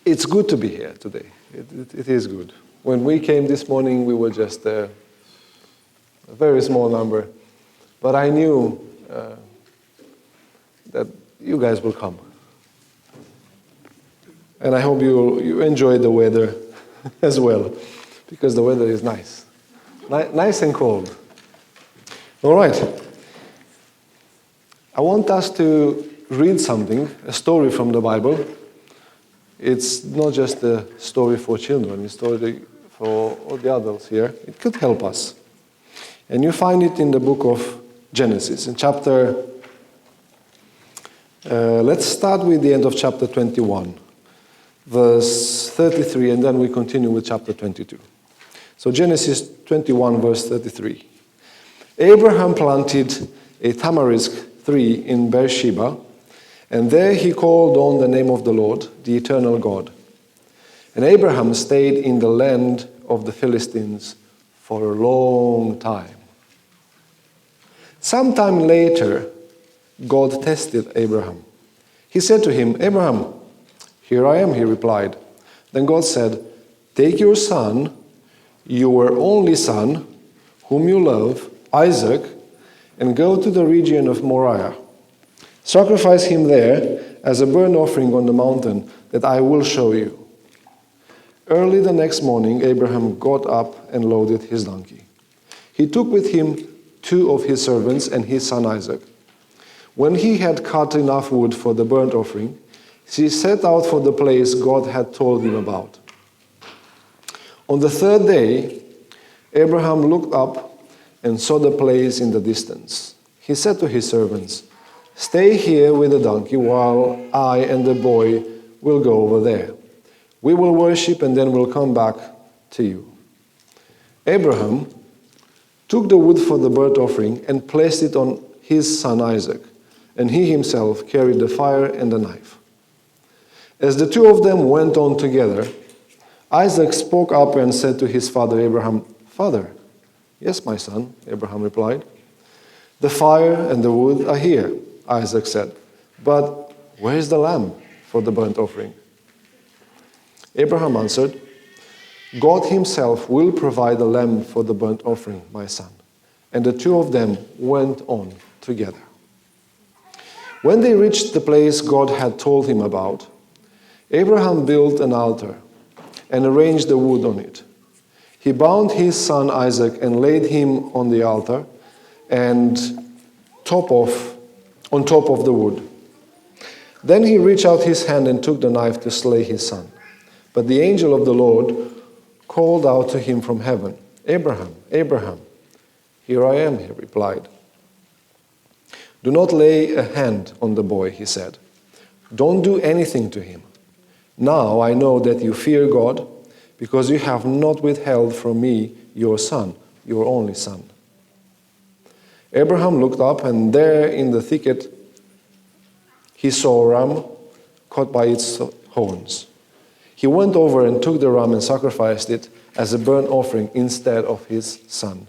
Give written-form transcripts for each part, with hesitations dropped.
It's good to be here today. It is good. When we came this morning, we were just a very small number. But I knew that you guys will come. And I hope you enjoy the weather as well, because the weather is nice. Nice and cold. All right. I want us to read something, a story from the Bible. It's not just a story for children, it's a story for all the adults here. It could help us. And you find it in the book of Genesis, in chapter, let's start with the end of chapter 21, verse 33, and then we continue with chapter 22. So Genesis 21, verse 33. Abraham planted a tamarisk tree in Beersheba, and there he called on the name of the Lord, the eternal God. And Abraham stayed in the land of the Philistines for a long time. Sometime later, God tested Abraham. He said to him, Abraham, here I am, he replied. Then God said, take your son, your only son, whom you love, Isaac, and go to the region of Moriah. Sacrifice him there as a burnt offering on the mountain that I will show you. Early the next morning, Abraham got up and loaded his donkey. He took with him 2 of his servants and his son Isaac. When he had cut enough wood for the burnt offering, he set out for the place God had told him about. On the 3rd day, Abraham looked up and saw the place in the distance. He said to his servants, stay here with the donkey while I and the boy will go over there. We will worship and then we'll come back to you. Abraham took the wood for the burnt offering and placed it on his son Isaac, and he himself carried the fire and the knife. As the 2 of them went on together, Isaac spoke up and said to his father Abraham, Father. Yes, my son, Abraham replied. The fire and the wood are here, Isaac said, but where is the lamb for the burnt offering? Abraham answered, God himself will provide a lamb for the burnt offering, my son. And the 2 of them went on together. When they reached the place God had told him about, Abraham built an altar and arranged the wood on it. He bound his son Isaac and laid him on the altar and on top of the wood. Then he reached out his hand and took the knife to slay his son. But the angel of the Lord called out to him from heaven, Abraham, Abraham. Here I am, he replied. Do not lay a hand on the boy, he said. Don't do anything to him. Now I know that you fear God, because you have not withheld from me your son, your only son. Abraham looked up, and there in the thicket he saw a ram caught by its horns. He went over and took the ram and sacrificed it as a burnt offering instead of his son.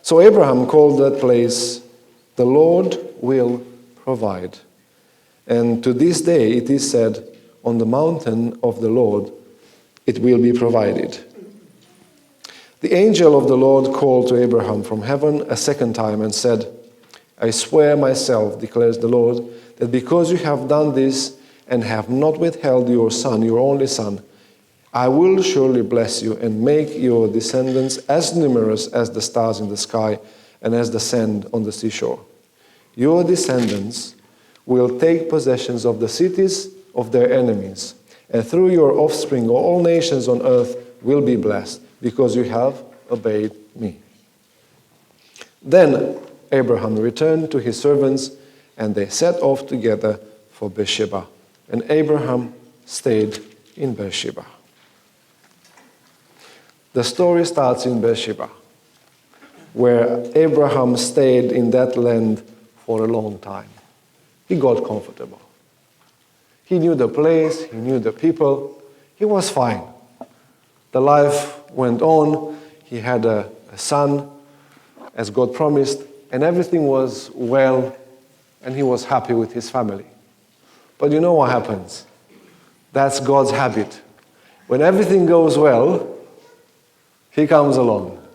So Abraham called that place, the Lord will provide. And to this day it is said, on the mountain of the Lord it will be provided. The angel of the Lord called to Abraham from heaven a second time and said, I swear myself, declares the Lord, that because you have done this and have not withheld your son, your only son, I will surely bless you and make your descendants as numerous as the stars in the sky and as the sand on the seashore. Your descendants will take possessions of the cities of their enemies, and through your offspring all nations on earth will be blessed, because you have obeyed me. Then Abraham returned to his servants, and they set off together for Beersheba. And Abraham stayed in Beersheba. The story starts in Beersheba, where Abraham stayed in that land for a long time. He got comfortable. He knew the place, he knew the people. He was fine. The life went on. He had a son, as God promised, and everything was well, and he was happy with his family. But you know what happens? That's God's habit. When everything goes well, He comes along.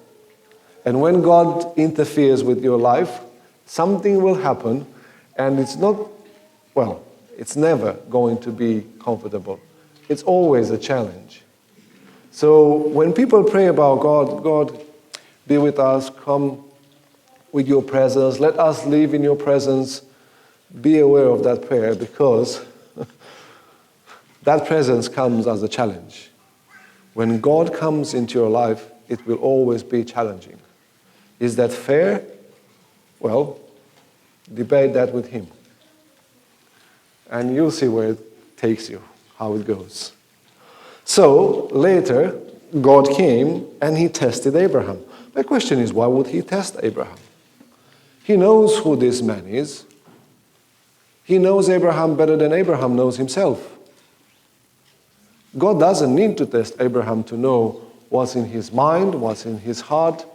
And when God interferes with your life, something will happen, and it's never going to be comfortable. It's always a challenge. So when people pray about God, be with us, come with your presence, let us live in your presence, be aware of that prayer, because that presence comes as a challenge. When God comes into your life, it will always be challenging. Is that fair? Well, debate that with Him. And you'll see where it takes you, how it goes. So, later, God came and He tested Abraham. My question is, why would He test Abraham? He knows who this man is. He knows Abraham better than Abraham knows himself. God doesn't need to test Abraham to know what's in his mind, what's in his heart,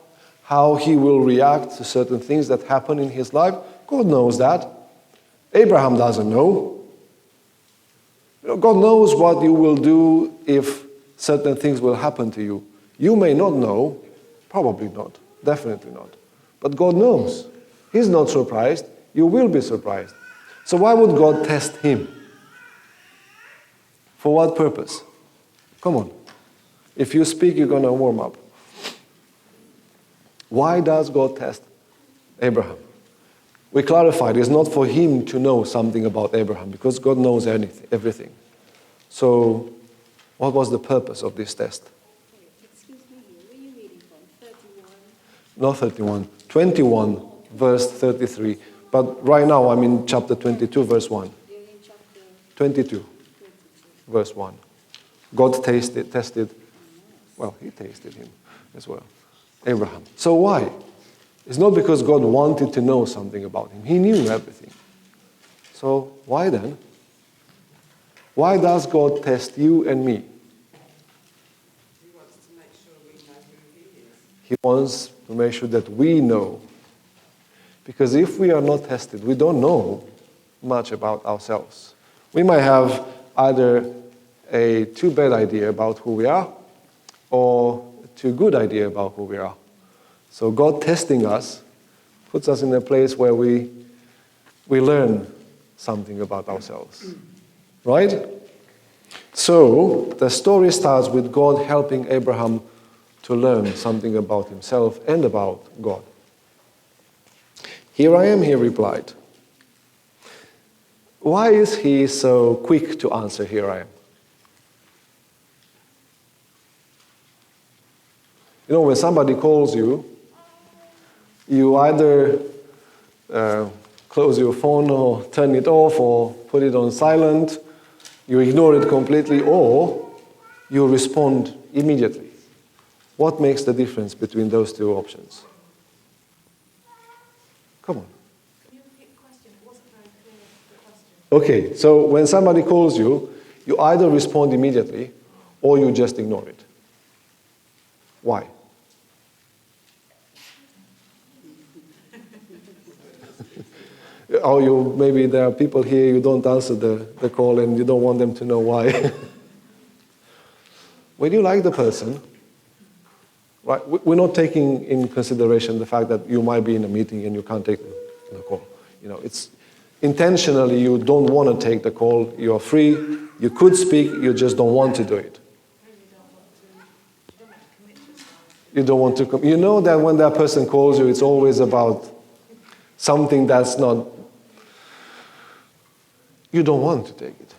how he will react to certain things that happen in his life. God knows that. Abraham doesn't know. God knows what you will do if certain things will happen to you. You may not know, probably not, definitely not. But God knows. He's not surprised. You will be surprised. So why would God test him? For what purpose? Come on. If you speak, you're going to warm up. Why does God test Abraham? We clarified it's not for him to know something about Abraham, because God knows everything. So, what was the purpose of this test? Excuse me, where are you reading from? 31? Not 31. 21, verse 33. But right now I'm in chapter 22, verse 1. You're in chapter 22, verse 1. God tested, he tasted him as well, Abraham. So why? It's not because God wanted to know something about him. He knew everything. So why then? Why does God test you and me? He wants to make sure we know who He is. He wants to make sure that we know. Because if we are not tested, we don't know much about ourselves. We might have either a too bad idea about who we are or a too good idea about who we are. So God testing us puts us in a place where we learn something about ourselves. Right? So the story starts with God helping Abraham to learn something about himself and about God. "Here I am," he replied. Why is he so quick to answer, "Here I am"? You know, when somebody calls you, you either close your phone or turn it off or put it on silent, you ignore it completely, or you respond immediately. What makes the difference between those two options? Come on. Can you repeat the question? It wasn't very clear, the question. Okay, so when somebody calls you, you either respond immediately or you just ignore it. Why? Or maybe there are people here, you don't answer the call and you don't want them to know why. When you like the person, right, we're not taking in consideration the fact that you might be in a meeting and you can't take the call. You know, it's intentionally you don't want to take the call. You're free. You could speak. You just don't want to do it. You don't want to. You know that when that person calls you, it's always about something that's not. You don't want to take it,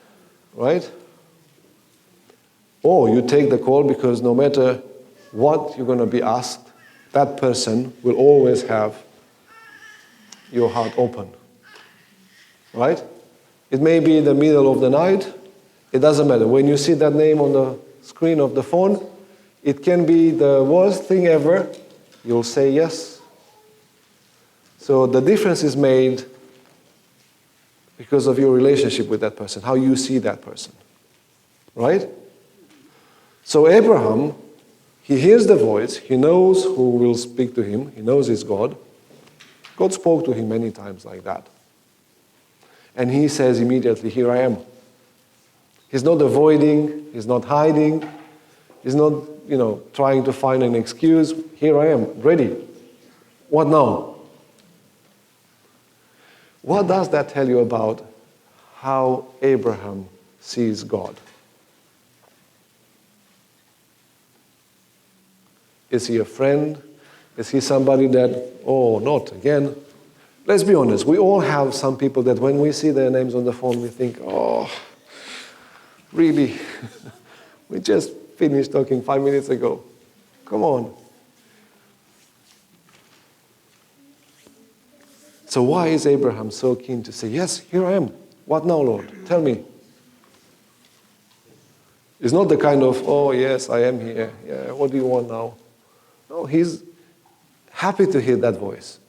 right? Or you take the call because no matter what you're going to be asked, that person will always have your heart open. Right? It may be in the middle of the night. It doesn't matter. When you see that name on the screen of the phone, it can be the worst thing ever. You'll say yes. So the difference is made because of your relationship with that person, how you see that person. Right? So Abraham, he hears the voice. He knows who will speak to him. He knows it's God. God spoke to him many times like that. And he says immediately, "Here I am." He's not avoiding, he's not hiding, he's not, trying to find an excuse. Here I am, ready. What now? What does that tell you about how Abraham sees God? Is he a friend? Is he somebody that, not again? Let's be honest, we all have some people that when we see their names on the phone, we think, really? We just finished talking 5 minutes ago. Come on. So why is Abraham so keen to say, yes, here I am. What now, Lord? Tell me. It's not the kind of, yes, I am here. Yeah, what do you want now? No, he's happy to hear that voice.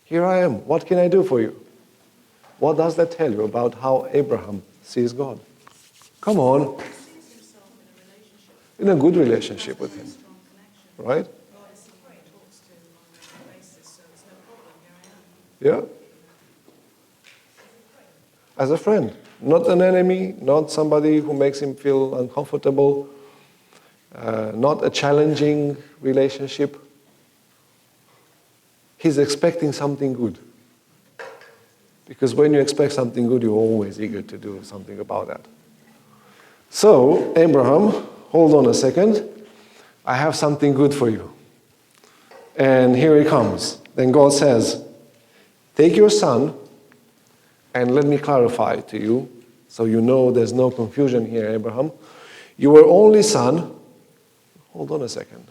Here I am. What can I do for you? What does that tell you about how Abraham sees God? Come on. In a good relationship with him. Right? Yeah. As a friend. Not an enemy, not somebody who makes him feel uncomfortable, not a challenging relationship. He's expecting something good. Because when you expect something good, you're always eager to do something about that. So, Abraham, hold on a second. I have something good for you. And here it comes. Then God says, take your son, and let me clarify to you, so you know there's no confusion here, Abraham. Your only son, hold on a second.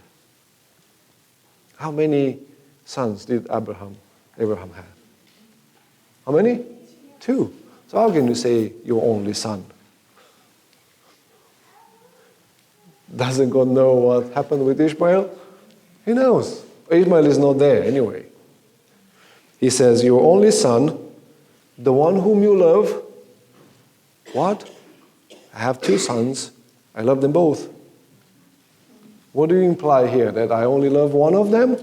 How many sons did Abraham have? How many? 2. So how can you say your only son? Doesn't God know what happened with Ishmael? He knows. Ishmael is not there anyway. He says, your only son, the one whom you love. What? I have 2 sons. I love them both. What do you imply here? That I only love one of them?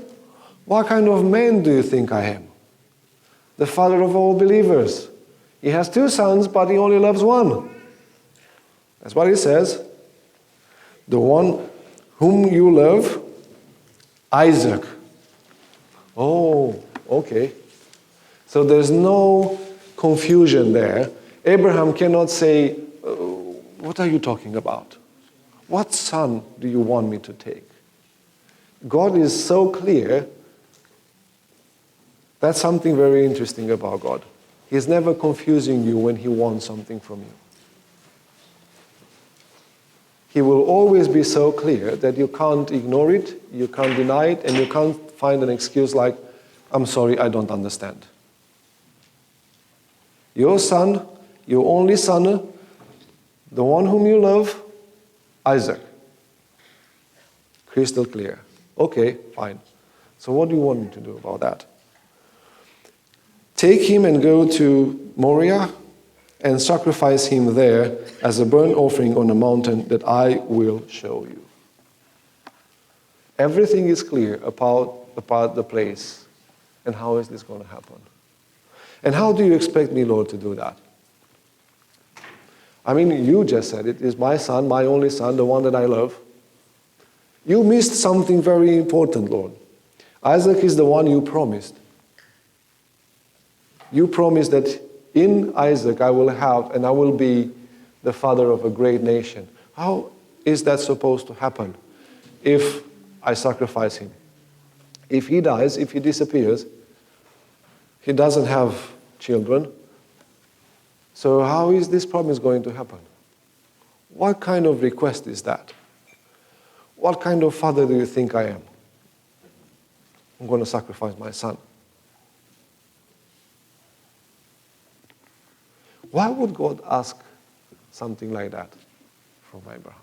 What kind of man do you think I am? The father of all believers. He has 2 sons, but he only loves one. That's what he says. The one whom you love, Isaac. Oh, okay. So there's no confusion there. Abraham cannot say, what are you talking about? What son do you want me to take? God is so clear. That's something very interesting about God. He's never confusing you when he wants something from you. He will always be so clear that you can't ignore it, you can't deny it, and you can't find an excuse like, I'm sorry, I don't understand. Your son, your only son, the one whom you love, Isaac. Crystal clear. Okay, fine. So what do you want me to do about that? Take him and go to Moriah and sacrifice him there as a burnt offering on a mountain that I will show you. Everything is clear about the place and how is this going to happen. And how do you expect me, Lord, to do that? I mean, you just said it is my son, my only son, the one that I love. You missed something very important, Lord. Isaac is the one you promised. You promised that in Isaac I will have and I will be the father of a great nation. How is that supposed to happen if I sacrifice him? If he dies, if he disappears, he doesn't have children. So how is this promise going to happen? What kind of request is that? What kind of father do you think I am? I'm going to sacrifice my son. Why would God ask something like that from Abraham?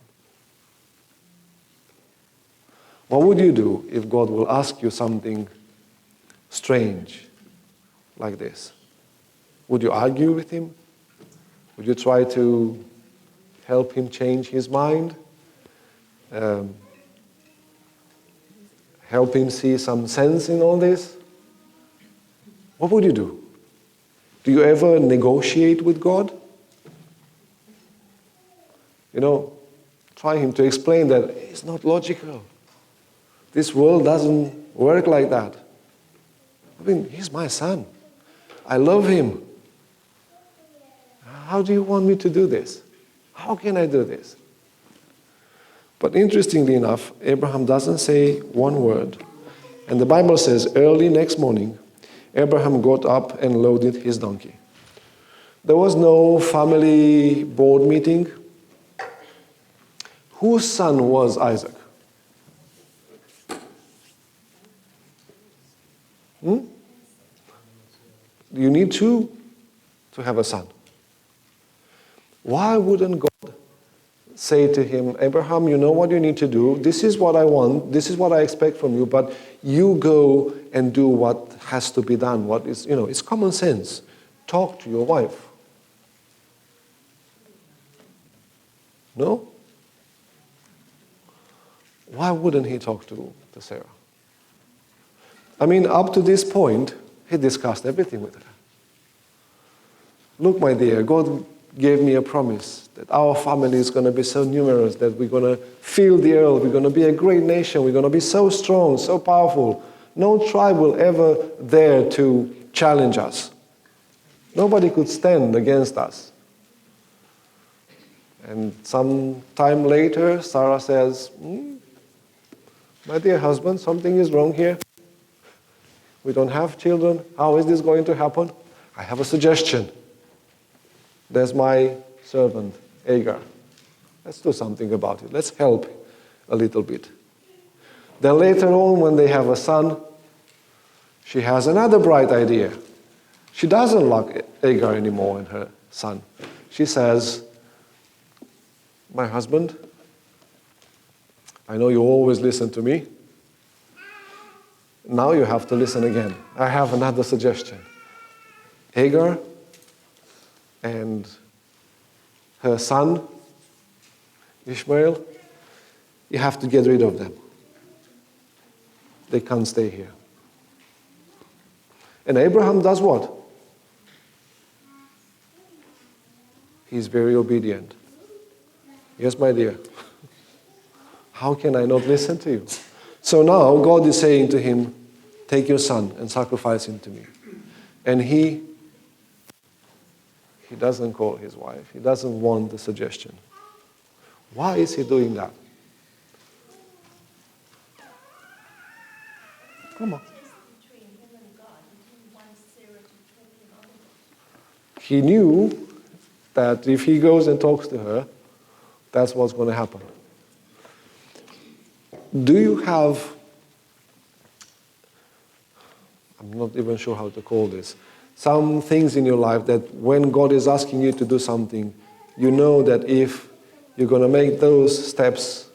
What would you do if God will ask you something strange like this? Would you argue with him? Would you try to help him change his mind? Help him see some sense in all this? What would you do? Do you ever negotiate with God? trying to explain that it's not logical. This world doesn't work like that. I mean, he's my son. I love him. How do you want me to do this? How can I do this? But interestingly enough, Abraham doesn't say one word. And the Bible says, early next morning, Abraham got up and loaded his donkey. There was no family board meeting. Whose son was Isaac? You need two to have a son. Why wouldn't God say to him, Abraham, you know what you need to do. This is what I want. This is what I expect from you. But you go and do what has to be done. What is, it's common sense. Talk to your wife. No? Why wouldn't he talk to Sarah? I mean, up to this point, he discussed everything with her. Look, my dear, God gave me a promise that our family is going to be so numerous that we're going to fill the earth, we're going to be a great nation, we're going to be so strong, so powerful. No tribe will ever dare to challenge us. Nobody could stand against us. And some time later, Sarah says, my dear husband, something is wrong here. We don't have children. How is this going to happen? I have a suggestion. There's my servant, Hagar. Let's do something about it. Let's help a little bit. Then later on, when they have a son, she has another bright idea. She doesn't like Hagar anymore and her son. She says, my husband, I know you always listen to me. Now you have to listen again. I have another suggestion. Hagar and her son, Ishmael, you have to get rid of them. They can't stay here. And Abraham does what? He's very obedient. Yes, my dear. How can I not listen to you? So now God is saying to him, take your son and sacrifice him to me. And he doesn't call his wife. He doesn't want the suggestion. Why is he doing that? Come on. He knew that if he goes and talks to her, that's what's going to happen. Do you have, I'm not even sure how to call this, some things in your life that when God is asking you to do something, you know that if you're going to make those steps,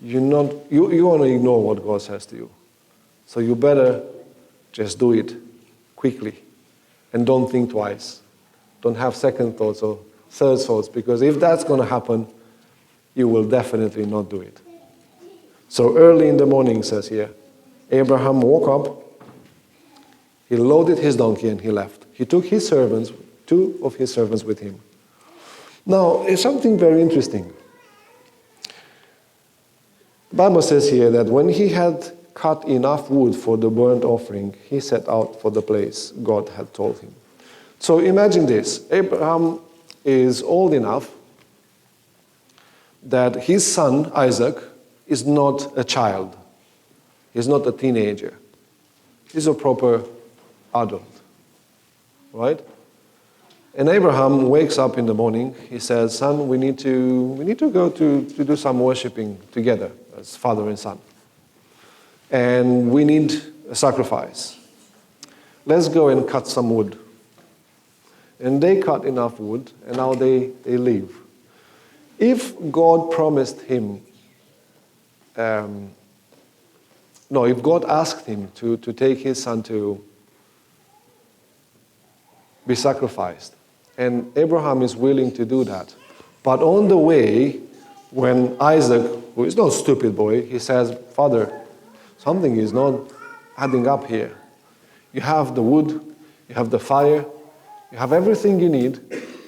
you want to ignore what God says to you. So you better just do it quickly and don't think twice. Don't have second thoughts or third thoughts, because if that's going to happen, you will definitely not do it. So early in the morning, says here, Abraham woke up, he loaded his donkey and he left. He took his servants, 2 of his servants with him. Now, it's something very interesting. The Bible says here that when he had cut enough wood for the burnt offering, he set out for the place God had told him. So imagine this. Abraham is old enough that his son, Isaac, is not a child. He's not a teenager. He's a proper adult. Right? And Abraham wakes up in the morning. He says, son, we need to go to do some worshiping together as father and son. And we need a sacrifice. Let's go and cut some wood. And they cut enough wood, and now they leave. If God promised him, if God asked him to take his son to be sacrificed, and Abraham is willing to do that, but on the way, when Isaac, who is not a stupid boy, he says, Father, something is not adding up here. You have the wood, you have the fire, you have everything you need,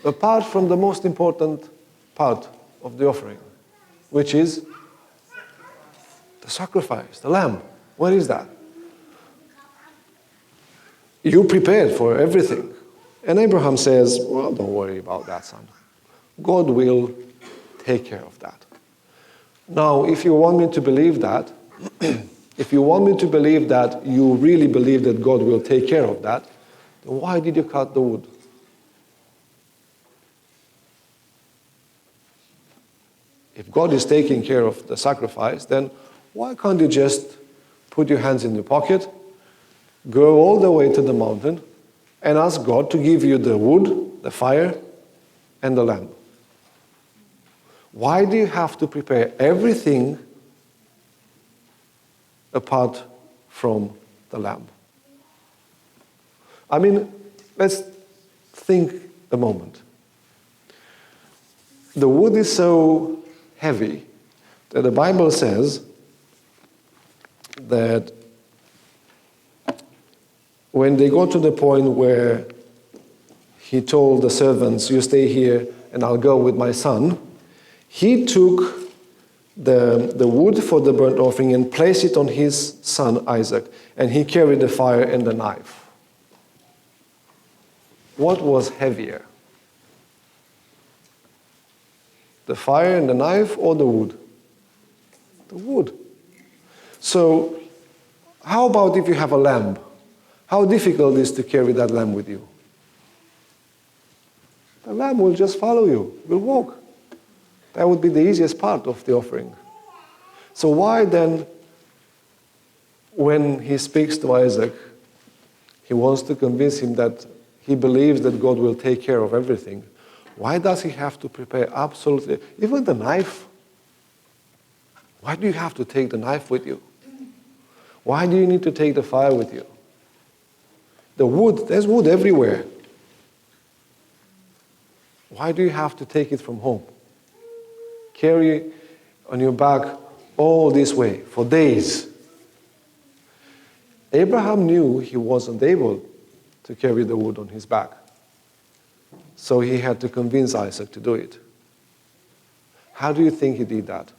apart from the most important part, of the offering, which is the sacrifice, the lamb. What is that? You prepared for everything. And Abraham says, well, don't worry about that, son. God will take care of that. Now, if you want me to believe that, if you want me to believe that you really believe that God will take care of that, then why did you cut the wood? If God is taking care of the sacrifice, then why can't you just put your hands in your pocket, go all the way to the mountain, and ask God to give you the wood, the fire, and the lamb? Why do you have to prepare everything apart from the lamb? I mean, let's think a moment. The wood is so heavy that the Bible says that when they got to the point where he told the servants, you stay here and I'll go with my son, he took the wood for the burnt offering and placed it on his son Isaac, and he carried the fire and the knife. What was heavier? The fire and the knife or the wood? The wood. So, how about if you have a lamb? How difficult it is to carry that lamb with you? The lamb will just follow you, will walk. That would be the easiest part of the offering. So why then, when he speaks to Isaac, he wants to convince him that he believes that God will take care of everything. Why does he have to prepare absolutely, even the knife? Why do you have to take the knife with you? Why do you need to take the fire with you? The wood, there's wood everywhere. Why do you have to take it from home? Carry on your back all this way for days. Abraham knew he wasn't able to carry the wood on his back. So he had to convince Isaac to do it. How do you think he did that?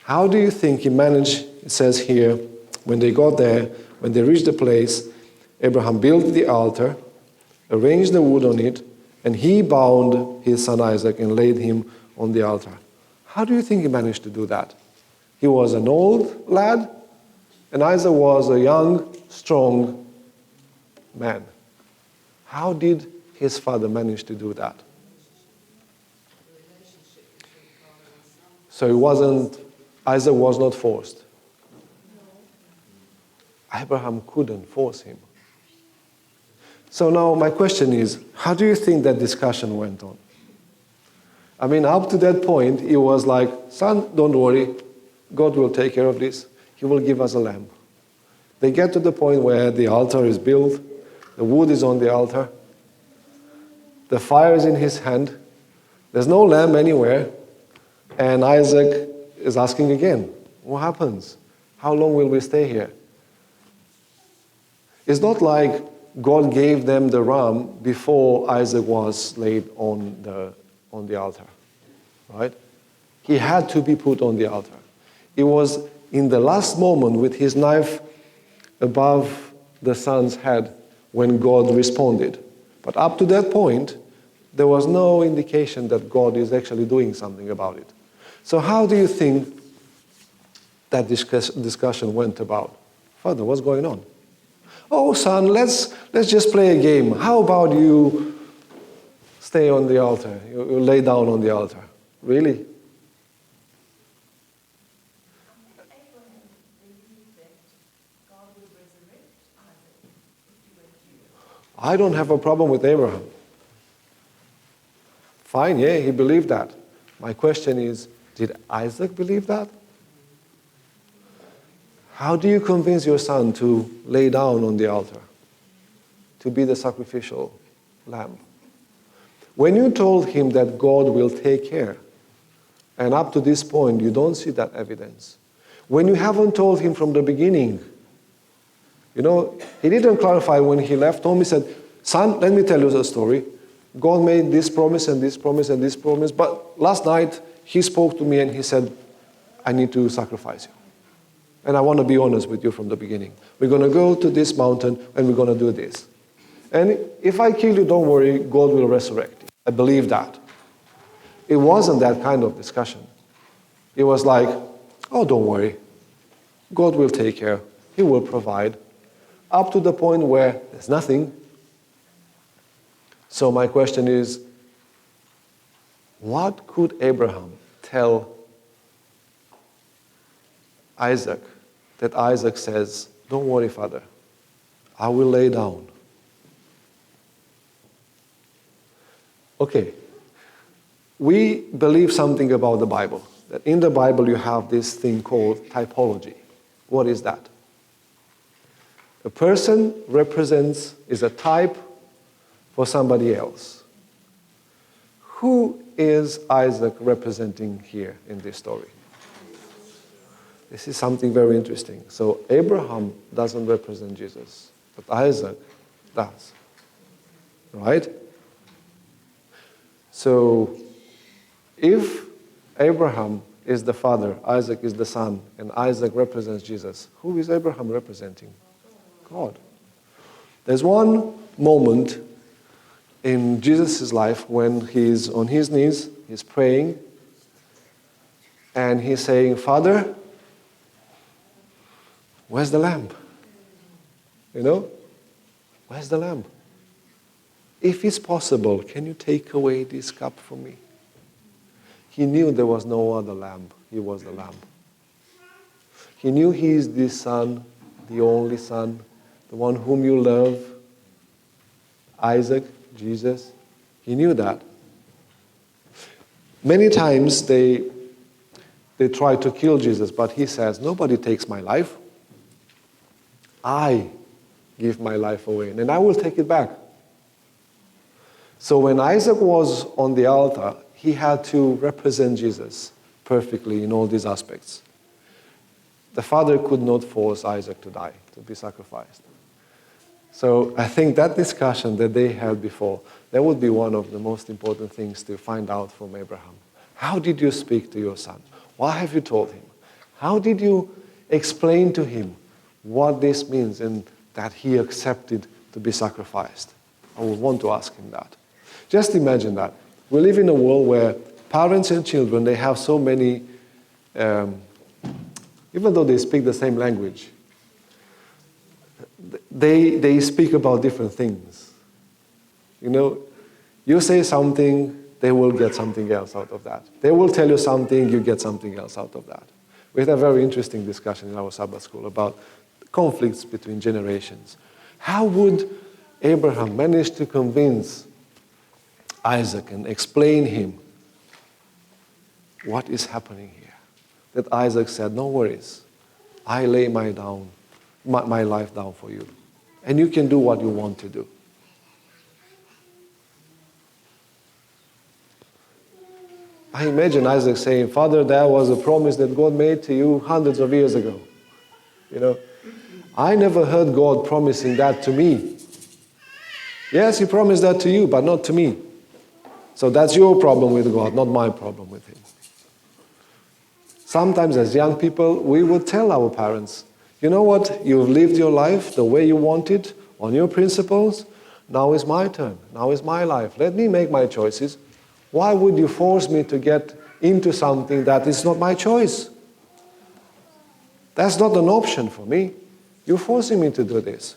How do you think he managed? It says here, when they got there, when they reached the place, Abraham built the altar, arranged the wood on it, and he bound his son Isaac and laid him on the altar. How do you think he managed to do that? He was an old lad, and Isaac was a young, strong man. How did his father manage to do that? So Isaac was not forced. Abraham couldn't force him. So now my question is, how do you think that discussion went on? I mean, up to that point, it was like, son, don't worry, God will take care of this. He will give us a lamb. They get to the point where the altar is built, the wood is on the altar, the fire is in his hand, there's no lamb anywhere, and Isaac is asking again, what happens? How long will we stay here? It's not like God gave them the ram before Isaac was laid on the altar, right? He had to be put on the altar. It was in the last moment with his knife above the son's head when God responded. But up to that point, there was no indication that God is actually doing something about it. So how do you think that discussion went about? Father, what's going on? Oh, son, let's just play a game. How about you stay on the altar? You lay down on the altar. Really? I don't have a problem with Abraham. Fine, yeah, he believed that. My question is, did Isaac believe that? How do you convince your son to lay down on the altar, to be the sacrificial lamb? When you told him that God will take care, and up to this point you don't see that evidence. When you haven't told him from the beginning, he didn't clarify when he left home. He said, son, let me tell you the story. God made this promise and this promise and this promise, but last night he spoke to me and he said, I need to sacrifice you. And I want to be honest with you from the beginning. We're going to go to this mountain and we're going to do this. And if I kill you, don't worry, God will resurrect you. I believe that. It wasn't that kind of discussion. It was like, oh, don't worry. God will take care. He will provide. Up to the point where there's nothing. So my question is, what could Abraham tell Isaac that Isaac says, don't worry, Father, I will lay down. Okay, we believe something about the Bible. That in the Bible you have this thing called typology. What is that? A person is a type for somebody else. Who is Isaac representing here in this story? This is something very interesting. So Abraham doesn't represent Jesus, but Isaac does. Right? So if Abraham is the father, Isaac is the son, and Isaac represents Jesus, who is Abraham representing? God. There's one moment in Jesus' life when he's on his knees, he's praying, and he's saying, Father, where's the lamb? You know? Where's the lamb? If it's possible, can you take away this cup from me? He knew there was no other lamb. He was the lamb. He knew he is the son, the only son, the one whom you love, Isaac, Jesus. He knew that. Many times they try to kill Jesus, but he says, nobody takes my life. I give my life away, and I will take it back. So when Isaac was on the altar, he had to represent Jesus perfectly in all these aspects. The father could not force Isaac to die, to be sacrificed. So I think that discussion that they had before, that would be one of the most important things to find out from Abraham. How did you speak to your son? What have you told him? How did you explain to him what this means and that he accepted to be sacrificed? I would want to ask him that. Just imagine that. We live in a world where parents and children, they have so many, even though they speak the same language, they speak about different things. You know, you say something, they will get something else out of that. They will tell you something, you get something else out of that. We had a very interesting discussion in our Sabbath school about conflicts between generations. How would Abraham manage to convince Isaac and explain him what is happening here? That Isaac said, no worries, I lay my life down for you. And you can do what you want to do. I imagine Isaac saying, Father, that was a promise that God made to you hundreds of years ago. You know, I never heard God promising that to me. Yes, he promised that to you, but not to me. So that's your problem with God, not my problem with him. Sometimes as young people, we would tell our parents, you know what, you've lived your life the way you want it, on your principles. Now is my turn. Now is my life. Let me make my choices. Why would you force me to get into something that is not my choice? That's not an option for me. You're forcing me to do this.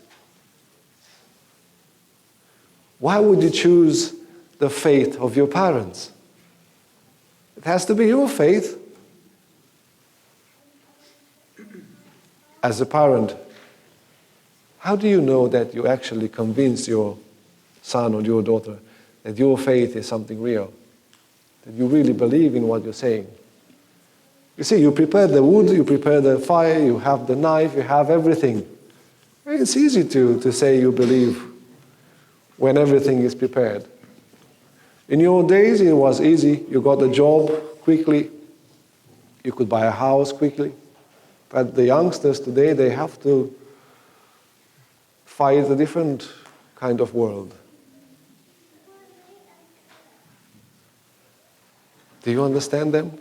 Why would you choose the faith of your parents? It has to be your faith. As a parent, how do you know that you actually convince your son or your daughter that your faith is something real? That you really believe in what you're saying? You see, you prepare the wood, you prepare the fire, you have the knife, you have everything. It's easy to say you believe when everything is prepared. In your days, it was easy. You got a job quickly. You could buy a house quickly. But the youngsters today, they have to fight a different kind of world. Do you understand them?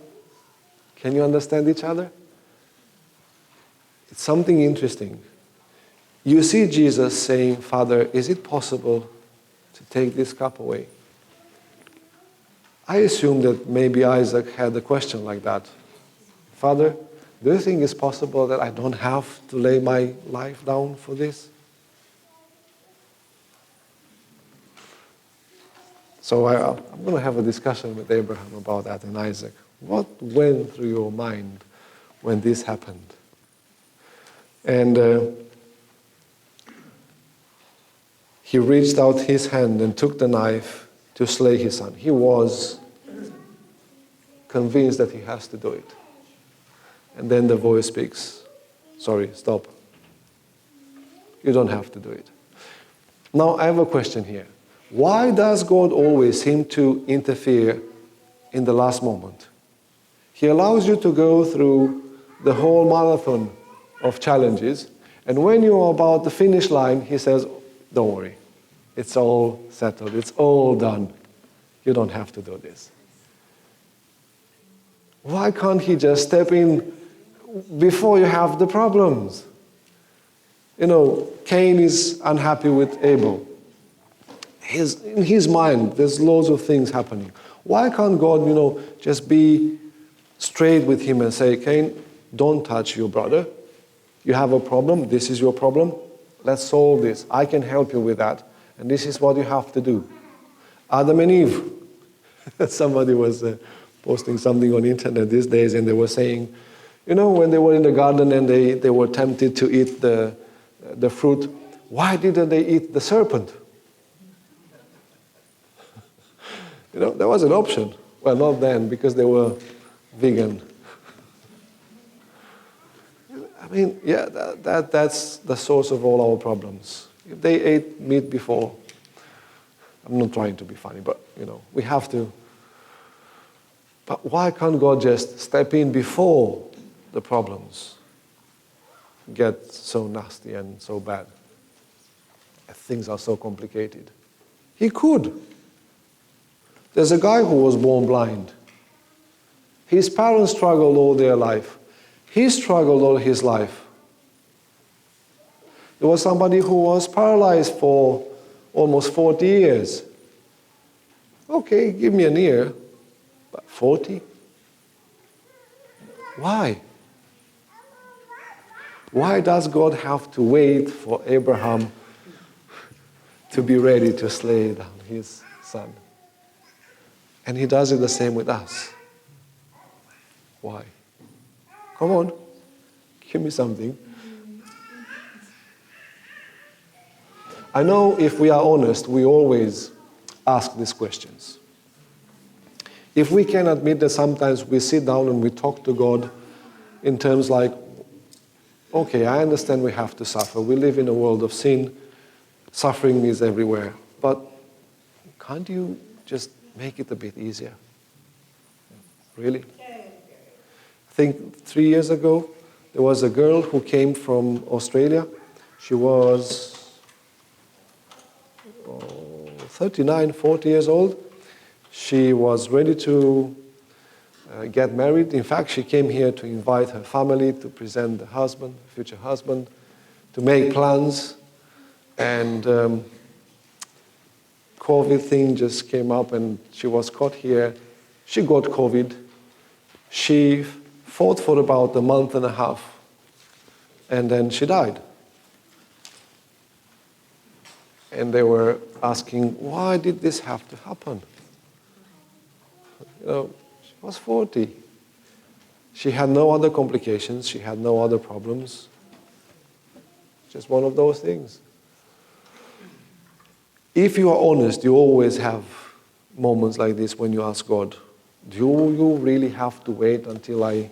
Can you understand each other? It's something interesting. You see Jesus saying, Father, is it possible to take this cup away? I assume that maybe Isaac had a question like that. Father, do you think it's possible that I don't have to lay my life down for this? So I'm going to have a discussion with Abraham about that and Isaac. What went through your mind when this happened? And he reached out his hand and took the knife to slay his son. He was convinced that he has to do it. And then the voice speaks, sorry, stop. You don't have to do it. Now I have a question here. Why does God always seem to interfere in the last moment? He allows you to go through the whole marathon of challenges, and when you're about the finish line, he says, don't worry, it's all settled, it's all done. You don't have to do this. Why can't he just step in before you have the problems? You know, Cain is unhappy with Abel. In his mind, there's loads of things happening. Why can't God, just be straight with him and say, Cain, don't touch your brother. You have a problem. This is your problem. Let's solve this. I can help you with that. And this is what you have to do. Adam and Eve. Somebody was posting something on the internet these days, and they were saying, when they were in the garden and they were tempted to eat the fruit, why didn't they eat the serpent? There was an option. Well, not then, because they were vegan. I mean, yeah, that's the source of all our problems. If they ate meat before, I'm not trying to be funny, but, we have to. But why can't God just step in before the problems get so nasty and so bad? Things are so complicated. He could. There's a guy who was born blind. His parents struggled all their life. He struggled all his life. There was somebody who was paralyzed for almost 40 years. Okay, give me an ear, but 40? Why? Why does God have to wait for Abraham to be ready to slay down his son? And he does it the same with us. Why? Come on, give me something. I know if we are honest, we always ask these questions. If we can admit that sometimes we sit down and we talk to God in terms like, okay, I understand we have to suffer. We live in a world of sin. Suffering is everywhere. But can't you just make it a bit easier? Really? I think 3 years ago, there was a girl who came from Australia. She was 39, 40 years old. She was ready to get married. In fact, she came here to invite her family, to present the husband, future husband, to make plans. And COVID thing just came up and she was caught here. She got COVID. She fought for about a month and a half. And then she died. And they were asking, why did this have to happen? She was 40. She had no other complications. She had no other problems. Just one of those things. If you are honest, you always have moments like this when you ask God, do you really have to wait until I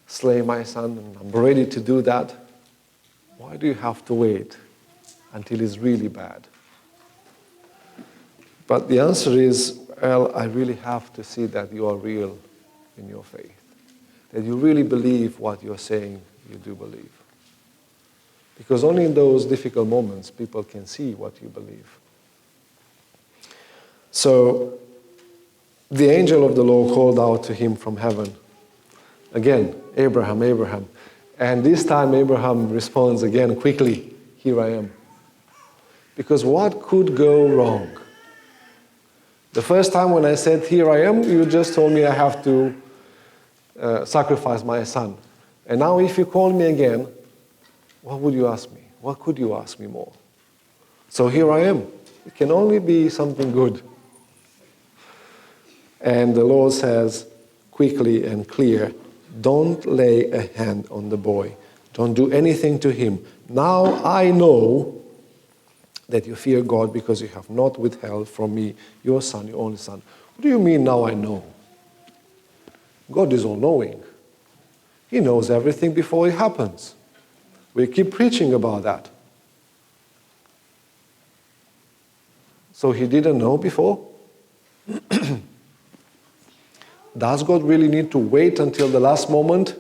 slay my son and I'm ready to do that? Why do you have to wait until it's really bad? But the answer is, well, I really have to see that you are real in your faith. That you really believe what you're saying you do believe. Because only in those difficult moments people can see what you believe. So, the angel of the Lord called out to him from heaven. Again, Abraham, Abraham. And this time Abraham responds again quickly, here I am. Because what could go wrong? The first time when I said, here I am, you just told me I have to sacrifice my son. And now if you call me again, what would you ask me? What could you ask me more? So here I am. It can only be something good. And the Lord says quickly and clear, don't lay a hand on the boy. Don't do anything to him. Now I know that you fear God because you have not withheld from me your son, your only son. What do you mean now I know? God is all-knowing. He knows everything before it happens. We keep preaching about that. So he didn't know before? Does God really need to wait until the last moment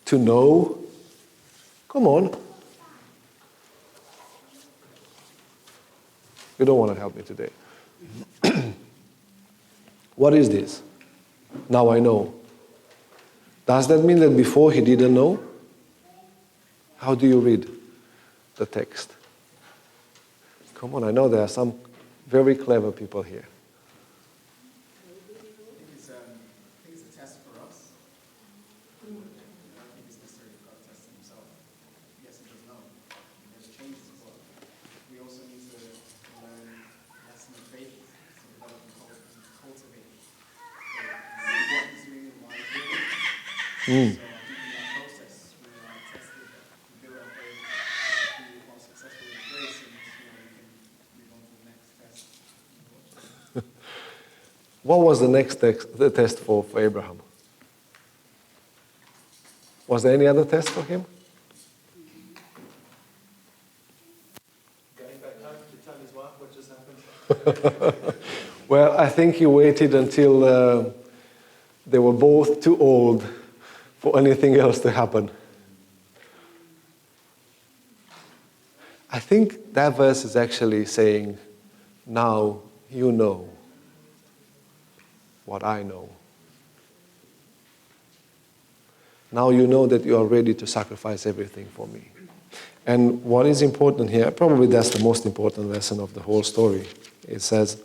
to know? Come on. You don't want to help me today. What is this? Now I know. Does that mean that before he didn't know? How do you read the text? Come on, I know there are some very clever people here. I think it's a test for us. I don't think it's necessarily God testing himself. Yes, he does know. He has changed his work. We also need to learn a lesson of faith to develop and cultivate what he's doing and why he's doing it. So I think in that process, we are tested, we build our faith, we are successful in grace, and we can move on to the next test. What was the next the test for Abraham? Was there any other test for him? Getting back home to tell his wife what just happened. Well, I think he waited until they were both too old for anything else to happen. I think that verse is actually saying, now you know what I know. Now you know that you are ready to sacrifice everything for me. And what is important here, probably that's the most important lesson of the whole story. It says,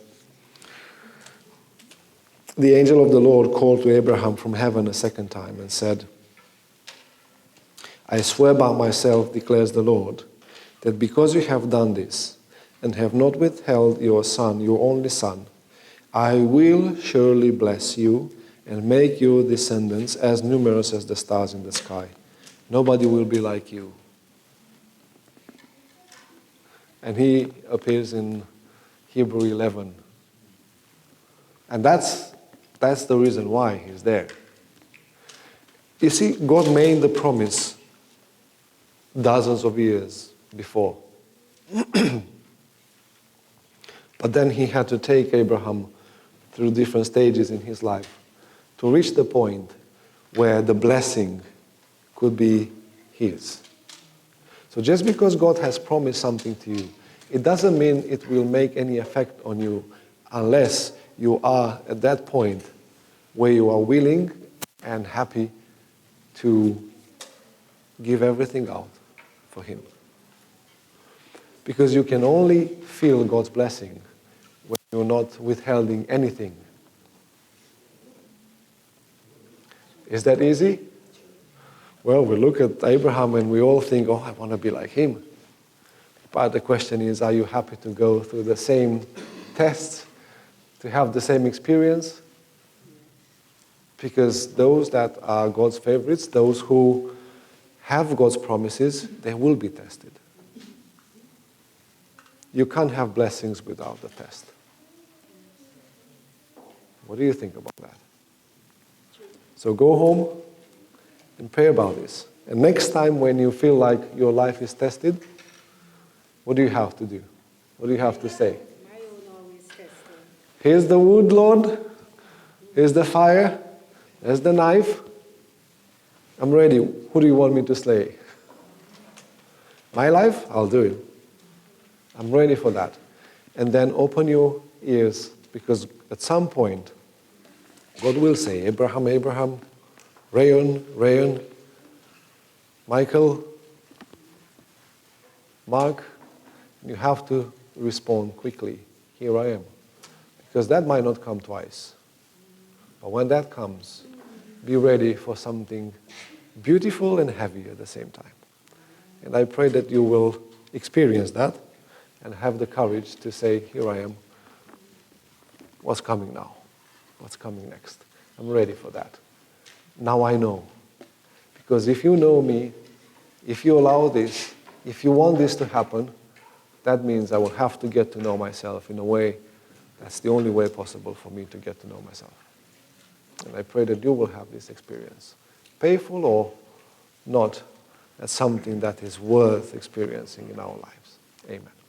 the angel of the Lord called to Abraham from heaven a second time and said, I swear by myself, declares the Lord, that because you have done this and have not withheld your son, your only son, I will surely bless you and make your descendants as numerous as the stars in the sky. Nobody will be like you. And he appears in Hebrew 11. And that's the reason why he's there. You see, God made the promise dozens of years before. But then he had to take Abraham through different stages in his life to reach the point where the blessing could be his. So just because God has promised something to you, it doesn't mean it will make any effect on you unless you are at that point where you are willing and happy to give everything out for him. Because you can only feel God's blessing when you're not withholding anything. Is that easy? Well, we look at Abraham and we all think, oh, I want to be like him. But the question is, are you happy to go through the same tests, to have the same experience? Because those that are God's favorites, those who have God's promises, they will be tested. You can't have blessings without the test. What do you think about that? So go home and pray about this. And next time when you feel like your life is tested, what do you have to do? What do you have to say? My own always tested. Here's the wood, Lord. Here's the fire. There's the knife. I'm ready. Who do you want me to slay? My life? I'll do it. I'm ready for that. And then open your ears, because at some point, God will say, Abraham, Abraham, Rayon, Rayon, Michael, Mark, you have to respond quickly. Here I am. Because that might not come twice. But when that comes, be ready for something beautiful and heavy at the same time. And I pray that you will experience that and have the courage to say, here I am. What's coming now? What's coming next? I'm ready for that. Now I know. Because if you know me, if you allow this, if you want this to happen, that means I will have to get to know myself in a way that's the only way possible for me to get to know myself. And I pray that you will have this experience. Painful or not, as something that is worth experiencing in our lives. Amen.